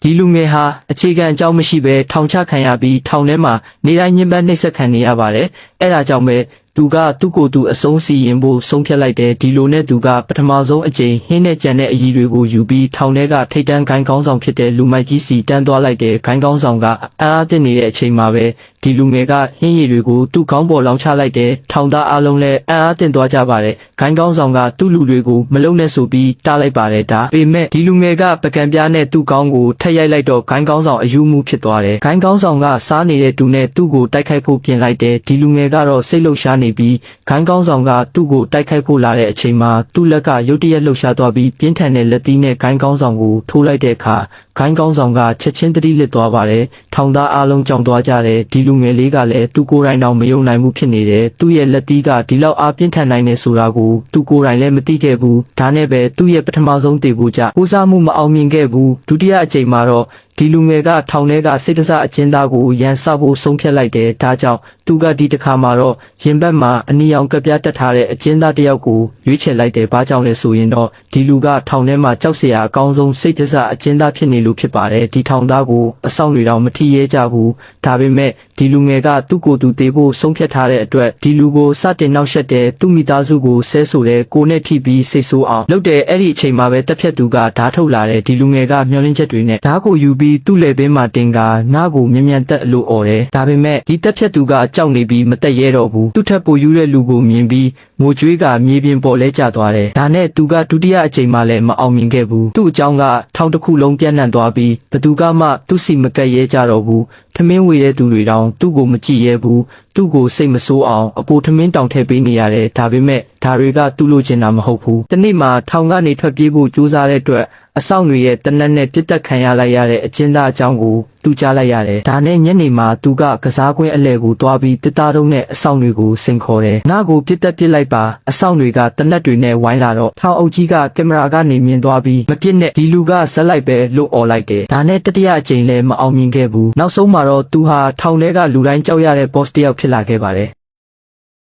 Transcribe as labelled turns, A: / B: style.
A: ဒီလူငယ်ဟာအခြေခံအကြောင်းမရှိဘဲထောင်ချခံရပြီးထောင်ထဲမှာနေတိုင်းညှဉ်းပန်းနှိပ်စက်ခံနေရပါတယ်အဲ့ဒါကြောင့်ပဲသူကသူ့ကိုယ်သူအဆုံးစီရင်ဖို့ဆုံးဖြတ်လိုက်တယ်ဒီလိုနဲ့သူကပထမဆုံးအကြိမ်ဟင်းနဲ့ကြံတဲ့အရည်တွေကိုယူပြီးထောင်ထဲကထိတ်တန်းဂိုင်းကောင်းဆောင်ဖြစ်တဲ့လူမိုက်ကြီးစီတန်းသွားလိုက်တဲ့ဂိုင်းကောင်းဆောင်ကအအားတင်နေတဲ့အချိန်မှာပဲဒီလူငယ်ကဟင်းရည်တွေကိုသူ့ခေါင်းပေါ်လောင်ချလိုက်တဲ့ထောင်သားအလုံးလည်းအားတင်သွားကြပါတယ်ဂိုင်းကောင်းဆောင်ကသူ့လူတွေကိုမလုံနဲ့ဆိုပြီးတားလိုက်ပါတယ်ဒါပေမဲ့ဒီလူငယ်ကပကံပြားနဲ့သူ့ခေါင်းကိုထက်ရိုက်လိုက်တော့ဂိုင်းကောင်းဆောင်အယူမှုဖြစ်သွားတယ်ဂိုင်းကောင်းဆောင်ကစားနေတဲ့သူနဲ့သူ့ကိုတိုက်ခိုက်ဖို့ပြင်လိုက်တယ်ဒီလူငယ်ကတော့စိတ်လှုပ်ရှားနေပြီးဂိုင်းကောင်းဆောင်ကသူ့ကိုတိုက်ခိုက်ဖို့လာတဲ့အချိန်မှာသူ့လက်ကရုတ်တရက်လှုပ်ရှားသွားပြီးပြင်းထန်တဲ့လက်သီးနဲ့ဂိုင်းကောင်းဆောင်ကိုထိုးလိုက်တဲ့အခါဂိုင်းကောင်းဆောင်ကချက်ချင်းတတိလစ်သွားပါတယ်ထောင်သားအလုံးကြောင်သွားကြတယ်ဒီလူငယ်လေးကလည်းသူကိုယ်တိုင်တော့မယုံနိုင်မှုဖြစ်နေတယ်သူ့ရဲ့လက်သီးကဒီလောက်အားပြင်းထန်နိုင်နေဆိုတာကိုသူကိုယ်တိုင်လည်းမသိခဲ့ဘူးဒါနဲ့ပဲသူ့ရဲ့ပထမဆုံးတေဖို့ကြကိုးစားမှုမအောင်မြင်ခဲ့ဘူးဒုတိယအကြိမ်မှာတော့ဒီလူငယ်ကထောင်ထဲကစိတ်တစအကျဉ်းသားကိုရန်ဆောက်ဖို့ဆုံးဖြတ်လိုက်တယ်ဒါကြောင့်သူကဒီတစ်ခါမှာတော့ရင်ဘတ်မှာအနီရောင်ကပြတက်ထားတဲ့အကျဉ်းသားတစ်ယောက်ကိုရွေးချယ်လိုက်တယ်ဘာကြောင့်လဲဆိုရင်တော့ဒီလူကထောင်ထဲမှာကြောက်စရာအကောင်းဆုံးစိတ်တစအကျဉ်းသားဖြစ်နေလို့ဖြစ်ပါတယ်ဒီထောင်သားကိုအဆောင်တွေတော့မထီရဲကြဘူးဒါပေမဲ့ဒီလူငယ်ကသူ့ကိုယ်သူတေဖို့ဆုံးဖြတ်ထားတဲ့အတွက်ဒီလူကိုစတင်နှောက်ယှက်တဲ့သူ့မိသားစုကိုဆဲဆိုတဲ့ကိုနဲ့ထိပြီးစိတ်ဆိုးအောင်လုပ်တယ်အဲ့ဒီအချိန်မှာပဲတက်ဖြတ်သူကဓာတ်ထုတ်လာတဲ့ဒီလူငယ်ကမျောလင်းချက်တွေနဲ့ဓာတ်ကိုယူပြီးသူ့လေပင်မှာတင်ကငါ့ကိုမြန်မြန်တက်လို့អော်တယ်ဒါပေမဲ့ဒီတက်ဖြတ်သူကကြောက်နေပြီးမတက်ရဲတော့ဘူးသူ့ထက်ပိုယူတဲ့လူကိုမြင်ပြီးငိုကြွေးကမြေပြင်ပေါ်လဲကျသွားတယ်ဒါနဲ့သူကဒုတိယအချိန်မှလည်းမအောင်မြင်ခဲ့ဘူးသူ့အကြောင်းကထောင်တစ်ခုလုံးပြန့်နှံ့သွားပြီးဘသူကမှသူ့စီမကက်ရဲကြတော့ဘူးထမင်းဝေတဲ့သူတွေတောင်သူ့ကိုမကြည့်ရဲဘူးသူ့ကိုစိတ်မဆိုးအောင်အပိုထမင်းတောင်ထည့်ပေးနေရတယ်ဒါပေမဲ့ဒါတွေကသူ့လိုချင်တာမဟုတ်ဘူးတနေ့မှာထောင်ကနေထွက်ပြေးဖို့ကြိုးစားတဲ့အတွက်အဆောင်တွေရဲ့တနက်နဲ့ပြစ်တက်ခံရလိုက်ရတဲ့အကျဉ်းသားအကြောင်းကိုသူကြားလိုက်ရတယ်ဒါနဲ့ညနေမှာသူကကစားကွင်းအလဲကိုသွားပြီးတစ်သားတုံးနဲ့အဆောင်တွေကိုစိန်ခေါ်တယ်ငါ့ကိုပြစ်တက်ပစ်လိုက်ပါအဆောင်တွေကတနက်တွေနဲ့ဝိုင်းလာတော့ထောင်အုပ်ကြီးကကင်မရာကနေမြင်သွားပြီးမပြစ်နဲ့ဒီလူကဇက်လိုက်ပဲလို့អော်လိုက်တယ်ဒါနဲ့တတိယအကြိမ်လည်းမအောင်မြင်ခဲ့ဘူးနောက်ဆုံးမှာတော့သူဟာထောင်ထဲကလူတိုင်းကြောက်ရတဲ့ boss တစ်ယောက်ဖြစ်လာခဲ့ပါတယ်